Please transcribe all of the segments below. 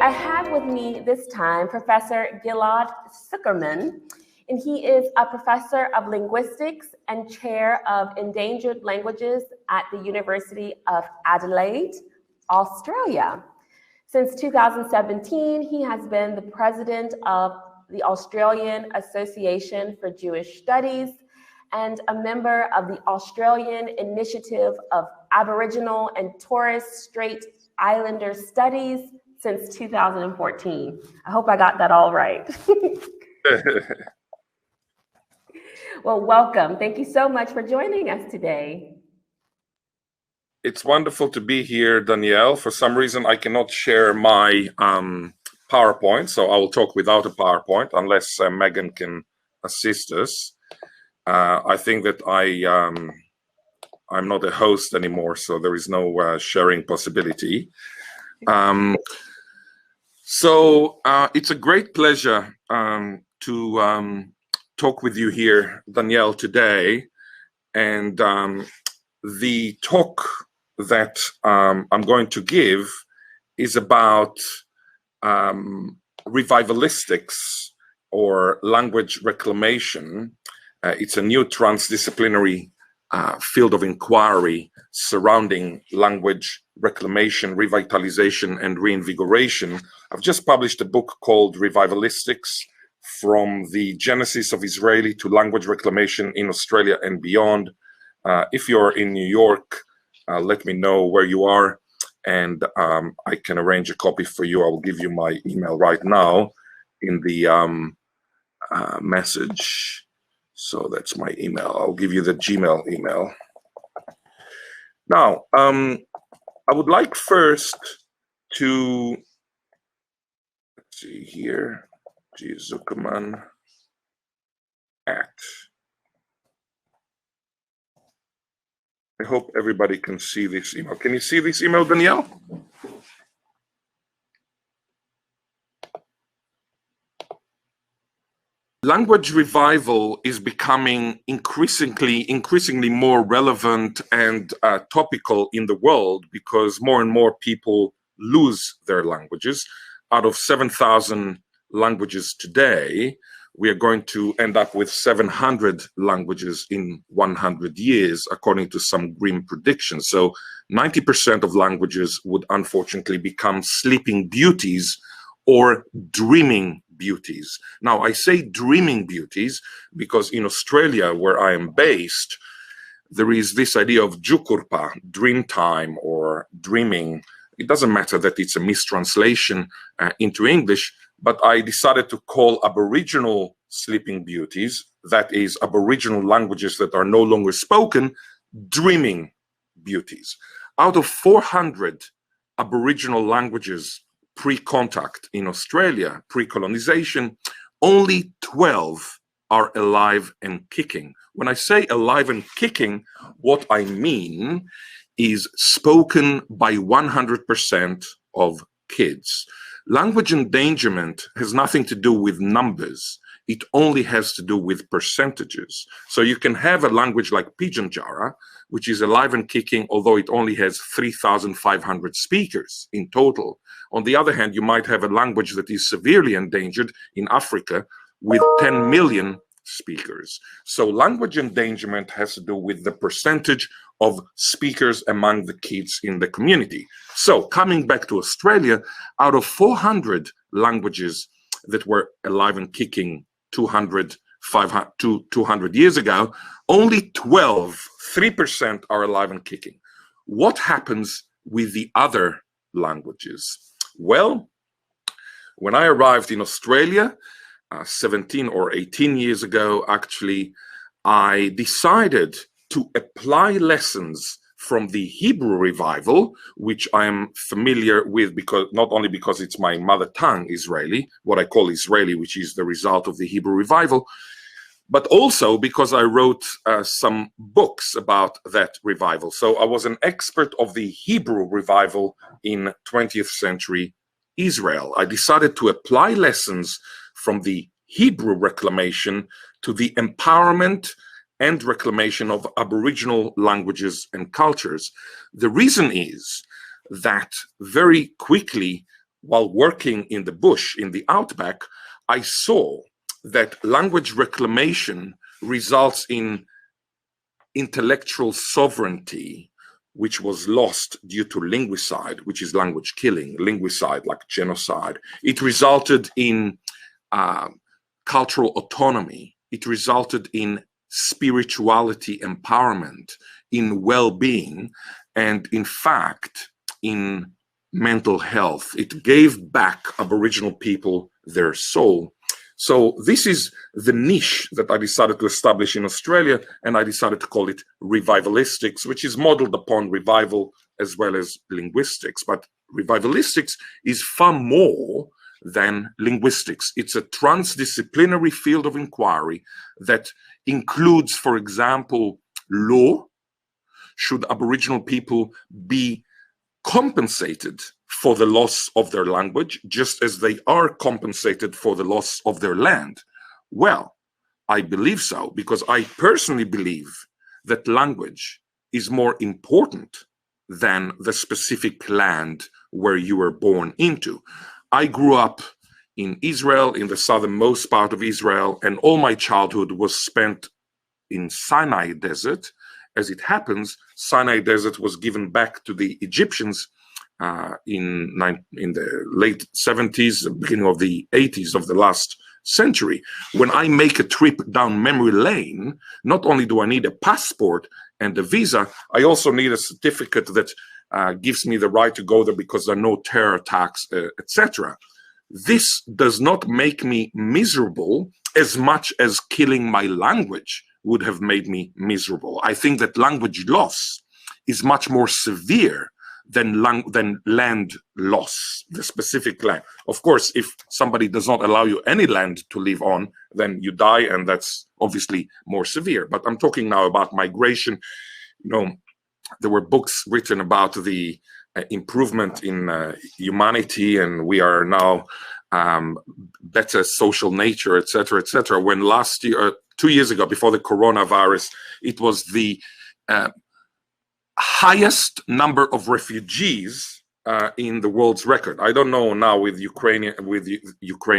I have with me this time Professor Ghil Zuckermann, and he is a professor of linguistics and chair of endangered languages at the University of Adelaide, Australia. Since 2017, he has been the president of the Australian Association for Jewish Studies and a member of the Australian Initiative of Aboriginal and Torres Strait Islander Studies since 2014. I hope I got that all right. Well, welcome. Thank you so much for joining us today. It's wonderful to be here, Danielle. For some reason, I cannot share my PowerPoint, so I will talk without a PowerPoint unless Megan can assist us. I think that I'm not a host anymore, so there is no sharing possibility. So it's a great pleasure to talk with you here, Danielle, today. And the talk that I'm going to give is about revivalistics or language reclamation. It's a new transdisciplinary field of inquiry surrounding language reclamation, revitalization, and reinvigoration. I've just published a book called Revivalistics: From the Genesis of Israeli to Language Reclamation in Australia and Beyond. If you're in New York, let me know where you are, and I can arrange a copy for you. I will give you my email right now in the message. So that's my email. I'll give you the Gmail email. Now, I would like first to, let's see here, Zuckermann at. I hope everybody can see this email. Can you see this email, Danielle? Language revival is becoming increasingly more relevant and topical in the world because more and more people lose their languages. Out of 7,000 languages today, we are going to end up with 700 languages in 100 years, according to some grim predictions. So 90% of languages would unfortunately become sleeping beauties or dreaming beauties. Now, I say dreaming beauties because in Australia, where I am based, there is this idea of jukurpa, dream time or dreaming. It doesn't matter that it's a mistranslation into English, but I decided to call Aboriginal sleeping beauties, that is Aboriginal languages that are no longer spoken, dreaming beauties. Out of 400 Aboriginal languages pre-contact in Australia, pre-colonization, only 12 are alive and kicking. When I say alive and kicking, what I mean is spoken by 100% of kids. Language endangerment has nothing to do with numbers. It only has to do with percentages. So you can have a language like Pidgin Jara, which is alive and kicking, although it only has 3,500 speakers in total. On the other hand, you might have a language that is severely endangered in Africa with 10 million speakers. So language endangerment has to do with the percentage of speakers among the kids in the community. So coming back to Australia, out of 400 languages that were alive and kicking 200 years ago, only 3% are alive and kicking. What happens with the other languages? Well, when I arrived in Australia 17 or 18 years ago, actually, I decided to apply lessons from the Hebrew revival, which I am familiar with because not only because it's my mother tongue, Israeli, what I call Israeli, which is the result of the Hebrew revival, but also because I wrote some books about that revival. So I was an expert of the Hebrew revival in 20th century Israel. I decided to apply lessons from the Hebrew reclamation to the empowerment and reclamation of Aboriginal languages and cultures. The reason is that very quickly while working in the bush, in the outback, I saw that language reclamation results in intellectual sovereignty, which was lost due to linguicide, which is language killing, linguicide like genocide. It resulted in cultural autonomy. It resulted in spirituality empowerment, in well-being, and in fact, in mental health. It gave back Aboriginal people their soul. So this is the niche that I decided to establish in Australia, and I decided to call it Revivalistics, which is modeled upon revival as well as linguistics. But Revivalistics is far more than linguistics. It's a transdisciplinary field of inquiry that includes, for example, law. Should Aboriginal people be compensated for the loss of their language, just as they are compensated for the loss of their land? Well, I believe so, because I personally believe that language is more important than the specific land where you were born into. I grew up in Israel, in the southernmost part of Israel, and all my childhood was spent in Sinai Desert. As it happens, Sinai Desert was given back to the Egyptians in the late 70s, beginning of the 80s of the last century. When I make a trip down memory lane, not only do I need a passport and a visa, I also need a certificate that gives me the right to go there because there are no terror attacks, etc. This does not make me miserable as much as killing my language would have made me miserable. I think that language loss is much more severe than land loss, the specific land. Of course, if somebody does not allow you any land to live on, then you die, and that's obviously more severe. But I'm talking now about migration. You know, there were books written about the improvement in humanity, and we are now better social nature, etc., etc. When last year, 2 years ago, before the coronavirus, it was the highest number of refugees in the world's record. I don't know now with Ukraine,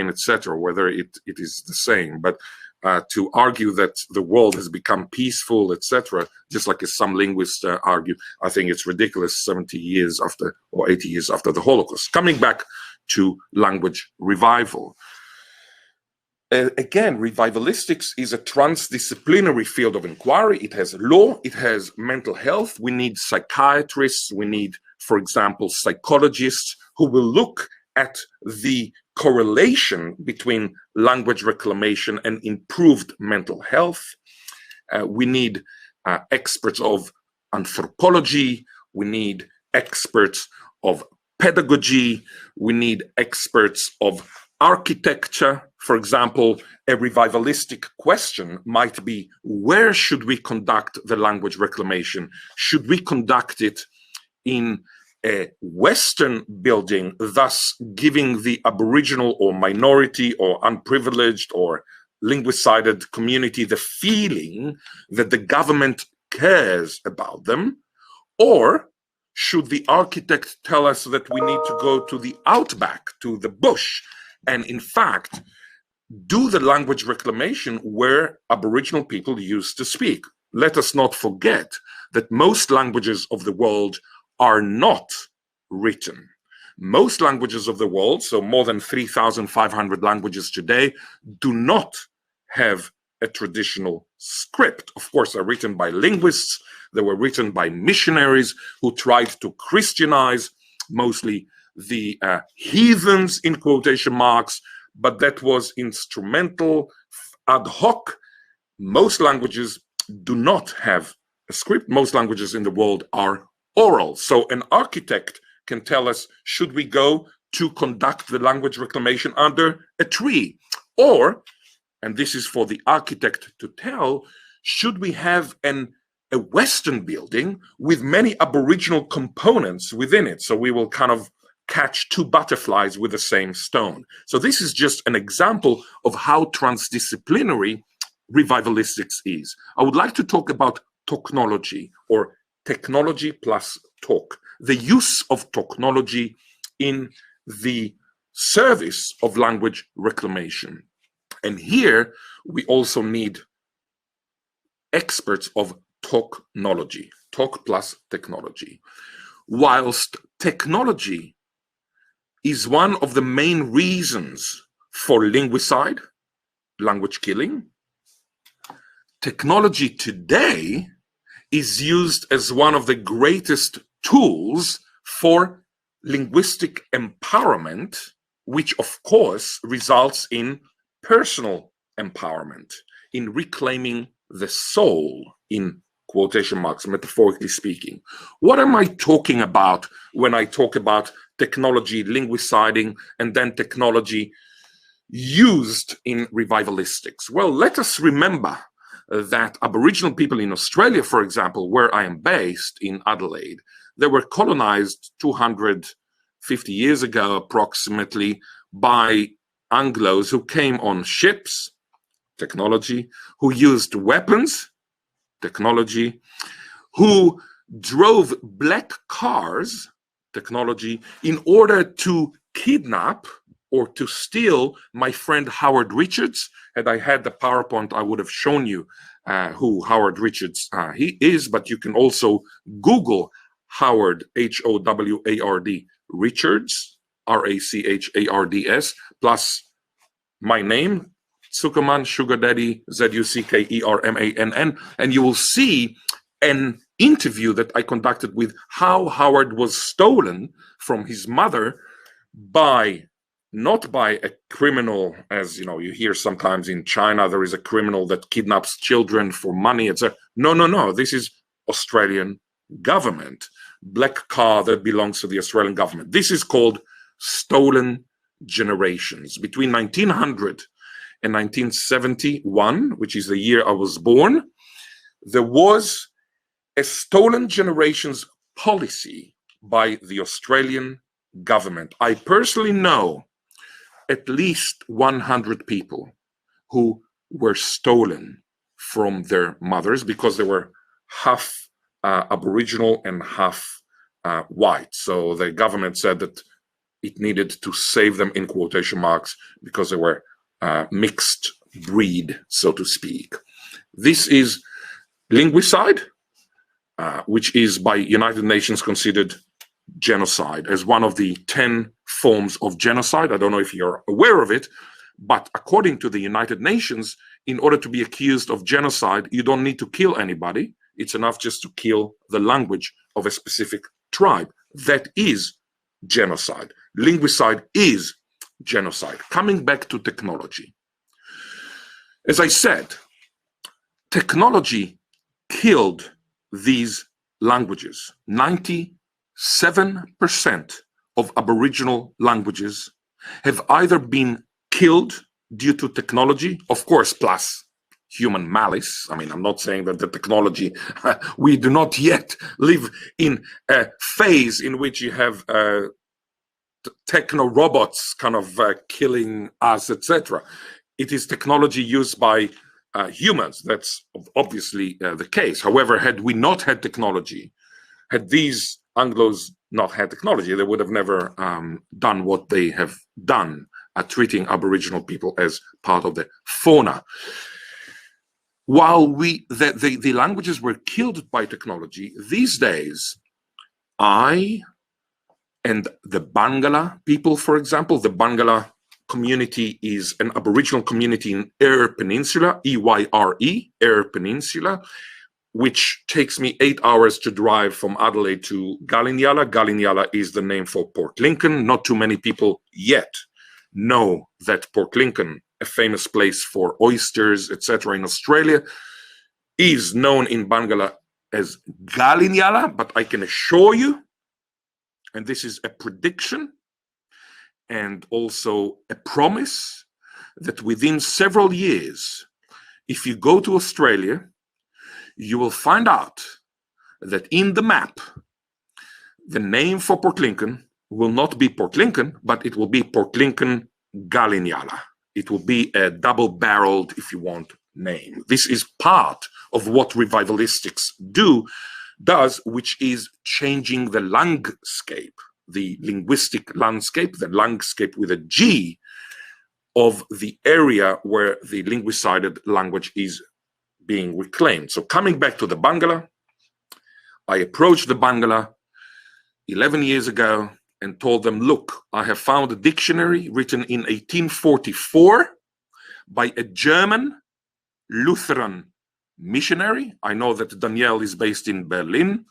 etc., whether it is the same, but to argue that the world has become peaceful, etc., just like as some linguists argue, I think it's ridiculous 70 years after, or 80 years after the Holocaust. Coming back to language revival. Again, revivalistics is a transdisciplinary field of inquiry. It has law, it has mental health. We need psychiatrists, we need, for example, psychologists who will look at the correlation between language reclamation and improved mental health. We need experts of anthropology, we need experts of pedagogy, we need experts of architecture. For example, a revivalistic question might be, where should we conduct the language reclamation? Should we conduct it in a Western building, thus giving the Aboriginal or minority or unprivileged or linguicided community the feeling that the government cares about them? Or should the architect tell us that we need to go to the outback, to the bush, and in fact, do the language reclamation where Aboriginal people used to speak? Let us not forget that most languages of the world are not written. Most languages of the world, so more than 3,500 languages today, do not have a traditional script. Of course, they're written by linguists. They were written by missionaries who tried to Christianize mostly the heathens, in quotation marks, but that was instrumental, ad hoc. Most languages do not have a script. Most languages in the world are oral. So an architect can tell us, should we go to conduct the language reclamation under a tree? Or, and this is for the architect to tell, should we have a Western building with many Aboriginal components within it? So we will kind of catch two butterflies with the same stone. So this is just an example of how transdisciplinary revivalistics is. I would like to talk about talknology, or technology plus talk, the use of technology in the service of language reclamation. And here we also need experts of talknology, talk plus technology. Whilst technology is one of the main reasons for linguicide, language killing, technology today is used as one of the greatest tools for linguistic empowerment, which of course results in personal empowerment, in reclaiming the soul, in quotation marks, metaphorically speaking. What am I talking about when I talk about technology linguiciding and then technology used in revivalistics? Well, let us remember that Aboriginal people in Australia, for example, where I am based in Adelaide, they were colonized 250 years ago approximately by Anglos who came on ships, technology, who used weapons, technology, who drove black cars, technology, in order to kidnap or to steal my friend Howard Richards. Had I had the PowerPoint, I would have shown you who Howard Richards he is, but you can also Google Howard, Howard, Richards, Rachards, plus my name, Zuckermann, Sugar Daddy, Zuckermann, and you will see an interview that I conducted with how Howard was stolen from his mother by, not by a criminal, as you know, you hear sometimes in China, there is a criminal that kidnaps children for money, etc. No, this is Australian government, black car that belongs to the Australian government. This is called stolen generations. Between 1900 and 1971, which is the year I was born, there was a stolen generations policy by the Australian government. I personally know at least 100 people who were stolen from their mothers because they were half Aboriginal and half white. So the government said that it needed to save them in quotation marks because they were mixed breed, so to speak. This is linguicide, which is by United Nations considered genocide as one of the 10 forms of genocide. I don't know if you're aware of it, but according to the United Nations, in order to be accused of genocide, you don't need to kill anybody. It's enough just to kill the language of a specific tribe. That is genocide. Linguicide is genocide. Coming back to technology. As I said, technology killed these languages. 97% of Aboriginal languages have either been killed due to technology, of course, plus human malice. I mean, I'm not saying that the technology, we do not yet live in a phase in which you have techno robots kind of killing us, etc. It is technology used by humans. That's obviously the case. However, had we not had technology, had these Anglos not had technology, they would have never done what they have done, treating Aboriginal people as part of the fauna. While the languages were killed by technology, these days, I and the Bangala people, for example, the Bangala community is an Aboriginal community in Eyre Peninsula, E-Y-R-E, Eyre Peninsula, which takes me 8 hours to drive from Adelaide to Galinyala. Galinyala is the name for Port Lincoln. Not too many people yet know that Port Lincoln, a famous place for oysters, etc. in Australia, is known in Bangala as Galinyala, but I can assure you, and this is a prediction and also a promise, that within several years, if you go to Australia, you will find out that in the map, the name for Port Lincoln will not be Port Lincoln, but it will be Port Lincoln Galinyala. It will be a double-barreled, if you want, name. This is part of what Revivalistics does, which is changing the landscape. the linguistic landscape, the landscape with a G, of the area where the linguicided language is being reclaimed. So coming back to the Bangla, I approached the Bangla 11 years ago and told them, look, I have found a dictionary written in 1844 by a German Lutheran missionary. I know that Daniel is based in Berlin,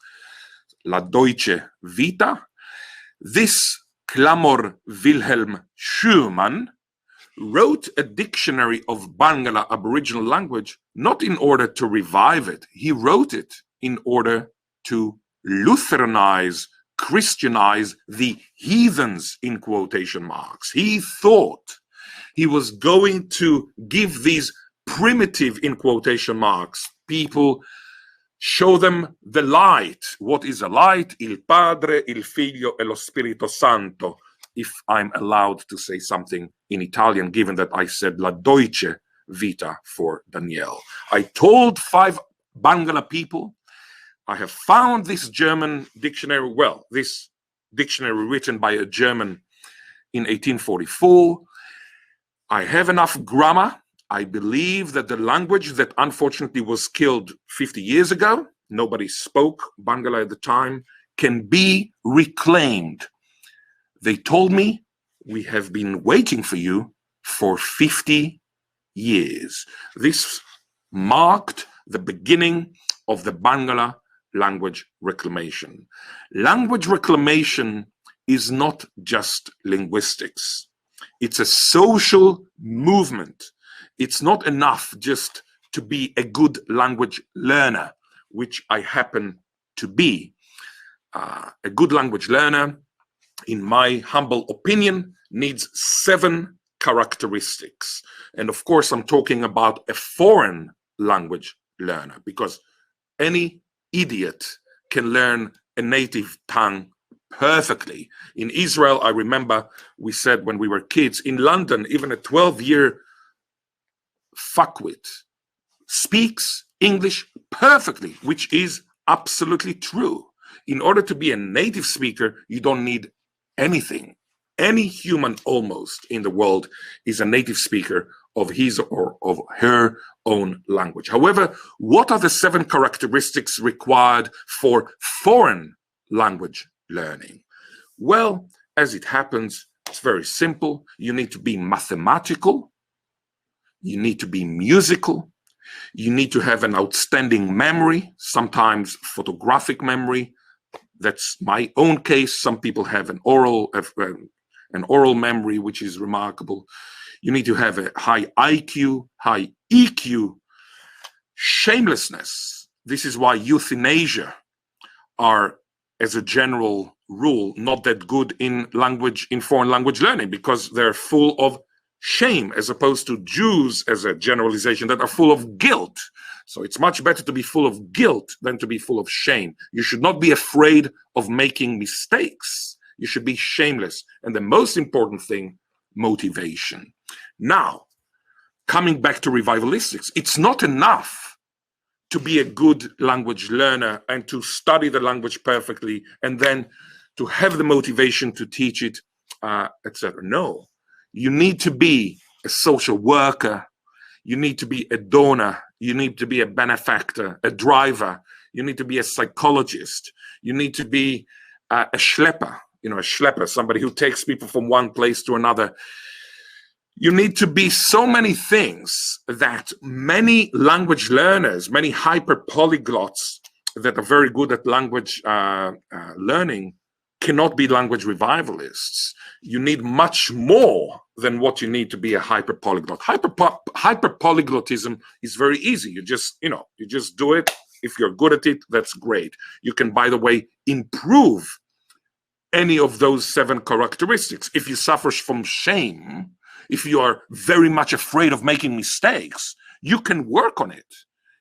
La Deutsche Vita. This Klammer Wilhelm Schumann wrote a dictionary of Bangla Aboriginal language, not in order to revive it. He wrote it in order to Lutheranize, Christianize the heathens, in quotation marks. He thought he was going to give these primitive, in quotation marks, people, show them the light. What is a light? Il Padre, il Figlio e lo Spirito Santo. If I'm allowed to say something in Italian, given that I said La Deutsche Vita for Daniel. I told 5 Bangla people, I have found this German dictionary, well, this dictionary written by a German in 1844. I have enough grammar. I believe that the language that unfortunately was killed 50 years ago, nobody spoke Bangla at the time, can be reclaimed. They told me, we have been waiting for you for 50 years. This marked the beginning of the Bangla language reclamation. Language reclamation is not just linguistics. It's a social movement. It's not enough just to be a good language learner, which I happen to be. A good language learner, in my humble opinion, needs 7 characteristics. And of course, I'm talking about a foreign language learner, because any idiot can learn a native tongue perfectly. In Israel, I remember we said when we were kids, in London, even a 12-year fuckwit speaks English perfectly, which is absolutely true. In order to be a native speaker, you don't need anything. Any human almost in the world is a native speaker of his or of her own language. However, what are the 7 characteristics required for foreign language learning? Well, as it happens, it's very simple. You need to be mathematical. You need to be musical. You need to have an outstanding memory, sometimes photographic memory. That's my own case. Some people have an oral memory, which is remarkable. You need to have a high IQ, high EQ, shamelessness. This is why youth in Asia are, as a general rule, not that good in foreign language learning, because they're full of shame, as opposed to Jews, as a generalization, that are full of guilt. So it's much better to be full of guilt than to be full of shame. You should not be afraid of making mistakes. You should be shameless. And the most important thing, motivation. Now, coming back to revivalistics, it's not enough to be a good language learner and to study the language perfectly and then to have the motivation to teach it, etc. No, you need to be a social worker. You need to be a donor. You need to be a benefactor, a driver. You need to be a psychologist. You need to be a schlepper, a schlepper, somebody who takes people from one place to another. You need to be so many things that many language learners, many hyper polyglots that are very good at language learning cannot be language revivalists. You need much more than what you need to be a hyper polyglot. Hyper polyglotism is very easy. You just do it. If you're good at it, that's great. You can, by the way, improve any of those 7 characteristics. If you suffer from shame, if you are very much afraid of making mistakes, you can work on it.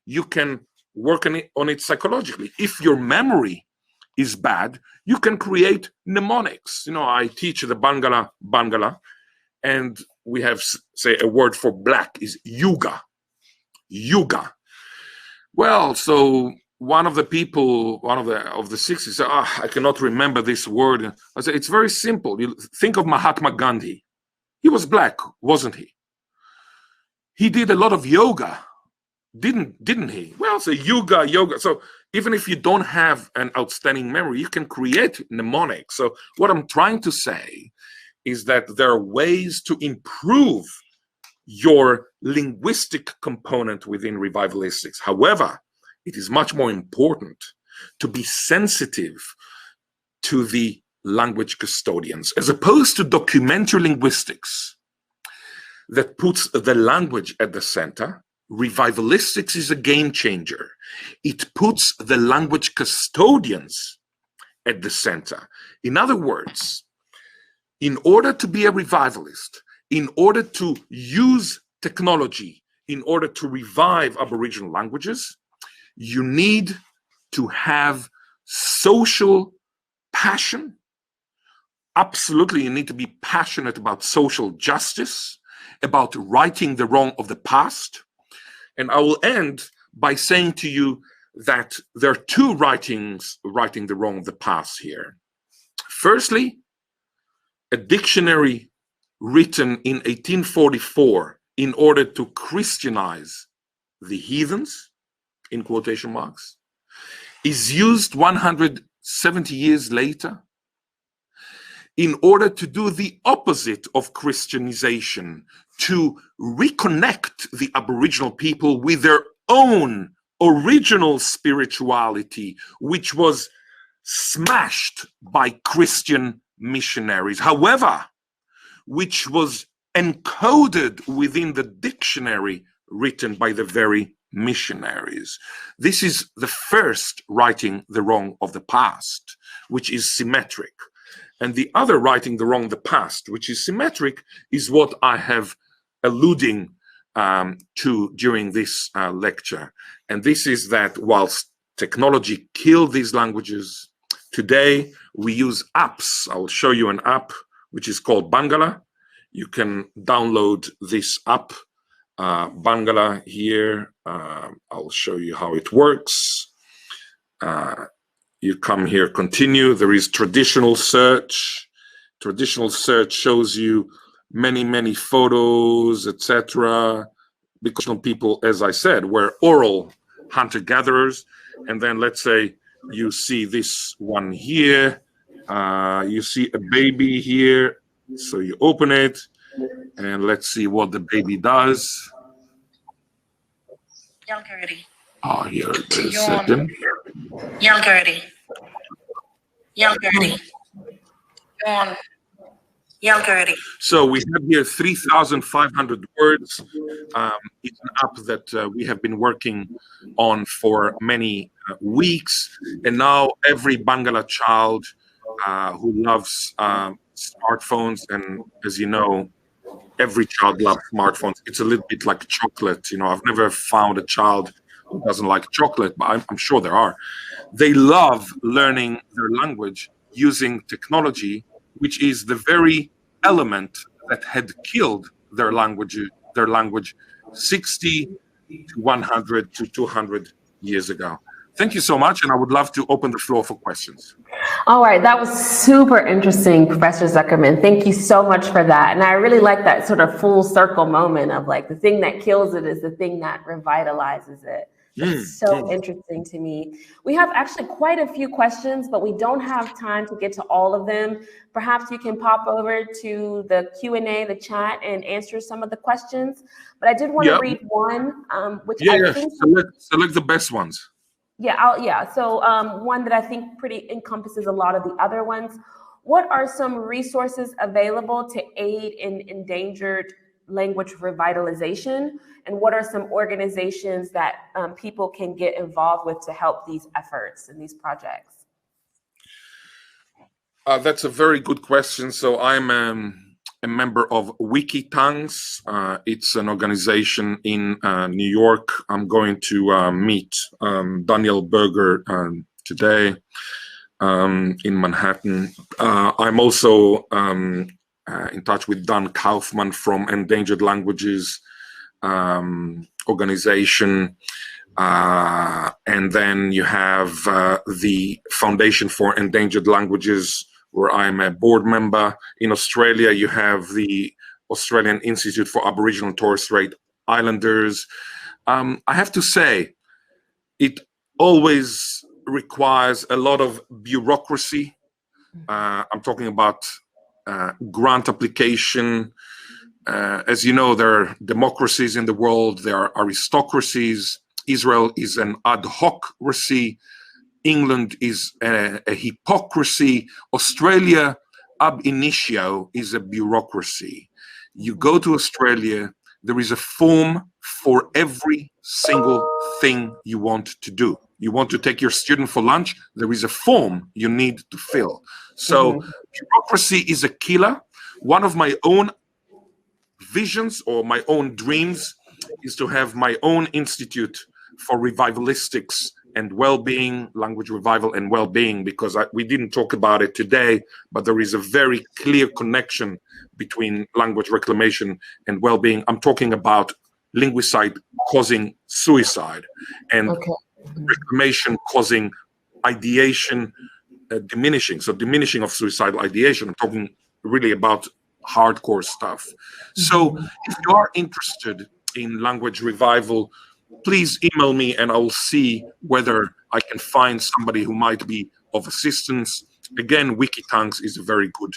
You can work on it psychologically. If your memory is bad, you can create mnemonics. I teach the Bangla, and we have, say, a word for black is yuga. Well, so one of the people, one of the 60s, said, I cannot remember this word. I said, it's very simple. You think of Mahatma Gandhi. He was black, wasn't he? He did a lot of yoga, didn't he? Well, so yoga. So even if you don't have an outstanding memory, you can create mnemonics. So what I'm trying to say is that there are ways to improve your linguistic component within revivalistics. However, it is much more important to be sensitive to the language custodians, as opposed to documentary linguistics that puts the language at the center. Revivalistics is a game changer. It puts the language custodians at the center. In other words, in order to be a revivalist, in order to use technology, in order to revive Aboriginal languages, you need to have social passion. Absolutely, you need to be passionate about social justice, about righting the wrong of the past. And I will end by saying to you that there are two writings righting the wrong of the past here. Firstly, a dictionary written in 1844 in order to Christianize the heathens, in quotation marks, is used 170 years later in order to do the opposite of Christianization, to reconnect the Aboriginal people with their own original spirituality, which was smashed by Christian missionaries. However, which was encoded within the dictionary written by the very missionaries. This is the first righting the wrong of the past, which is symmetric. And the other righting the wrong of the past, which is symmetric, is what I have alluding to during this lecture. And this is that whilst technology killed these languages, today we use apps. I'll show you an app which is called Bangala. You can download this app, Bangala here. I'll show you how it works. You come here, continue. There is traditional search. Traditional search shows you many photos, etc. Because people, as I said, were oral hunter-gatherers. And then let's say you see this one here. You see a baby here. So you open it, and let's see what the baby does. Oh, here it is. Second. Yalgurdy. So we have here 3,500 words. It's an app that we have been working on for many weeks. And now every Bangala child who loves smartphones, and as you know, every child loves smartphones. It's a little bit like chocolate. You know, I've never found a child who doesn't like chocolate, but I'm sure there are. They love learning their language using technology, which is the very element that had killed their language 60 to 100 to 200 years ago. Thank you so much, and I would love to open the floor for questions. All right, that was super interesting, Professor Zuckermann. Thank you so much for that. And I really like that sort of full circle moment of like the thing that kills it is the thing that revitalizes it. It's so interesting to me. We have actually quite a few questions, but we don't have time to get to all of them. Perhaps you can pop over to the Q&A, the chat, and answer some of the questions. But I did want to read one, which I think... Select the best ones. So one that I think pretty encompasses a lot of the other ones. What are some resources available to aid in endangered language revitalization? And what are some organizations that people can get involved with to help these efforts and these projects? That's a very good question. So I'm a member of Wikitongues. It's an organization in New York. I'm going to meet Daniel Berger today in Manhattan. I'm also in touch with Dan Kaufman from Endangered Languages organization. And then you have the Foundation for Endangered Languages, where I'm a board member. In Australia, you have the Australian Institute for Aboriginal and Torres Strait Islanders. I have to say, it always requires a lot of bureaucracy. I'm talking about grant application. As you know, there are democracies in the world, there are aristocracies. Israel is an ad hocracy. England is a hypocrisy. Australia, ab initio, is a bureaucracy. You go to Australia, there is a form for every single thing you want to do. You want to take your student for lunch, there is a form you need to fill. So bureaucracy is a killer. One of my own visions or my own dreams is to have my own institute for revivalistics and well-being, language revival and well-being, because we didn't talk about it today, but there is a very clear connection between language reclamation and well-being. I'm talking about linguicide causing suicide and reclamation causing ideation diminishing. So diminishing of suicidal ideation. I'm talking really about hardcore stuff. So if you are interested in language revival, please email me and I will see whether I can find somebody who might be of assistance. Again, Wikitanks is a very good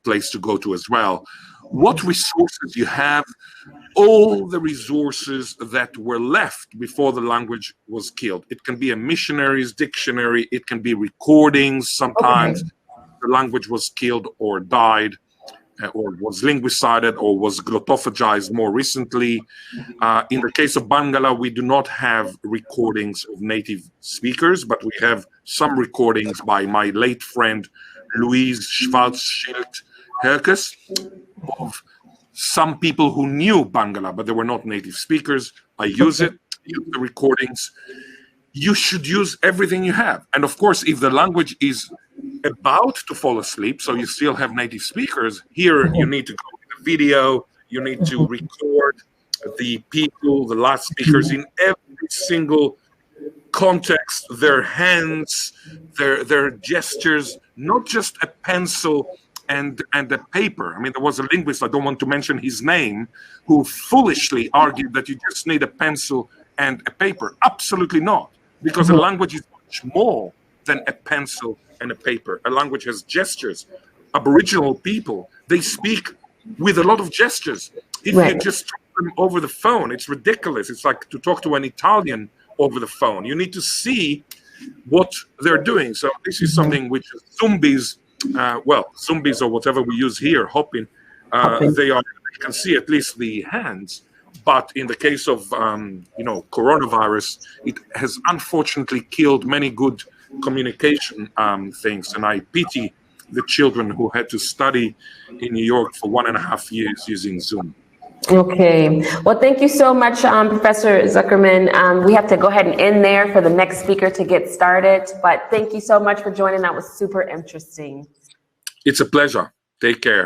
place to go to as well. What resources you have? All the resources that were left before the language was killed. It can be a missionary's dictionary. It can be recordings. Sometimes the language was killed or died, or was linguicided, or was glottophagized more recently. In the case of Bangla, we do not have recordings of native speakers, but we have some recordings by my late friend, Louise Schwarzschild-Herkes, of some people who knew Bangla, but they were not native speakers. I use it, use the recordings. You should use everything you have. And of course, if the language is about to fall asleep, so you still have native speakers, here you need to go to the video, you need to record the people, the last speakers in every single context, their hands, their gestures, not just a pencil and a paper. I mean, there was a linguist, I don't want to mention his name, who foolishly argued that you just need a pencil and a paper. Absolutely not, because a language is much more than a pencil and a paper. A language has gestures. Aboriginal people, they speak with a lot of gestures. If you just talk them over the phone, it's ridiculous. It's like to talk to an Italian over the phone. You need to see what they're doing. So this is something which zombies, zombies or whatever we use here, hopping, they can see at least the hands. But in the case of coronavirus, it has unfortunately killed many good communication things, and I pity the children who had to study in New York for 1.5 years using Zoom. Okay, well, thank you so much, Professor Zuckermann. We have to go ahead and end there for the next speaker to get started, but thank you so much for joining. That was super interesting. It's a pleasure. Take care.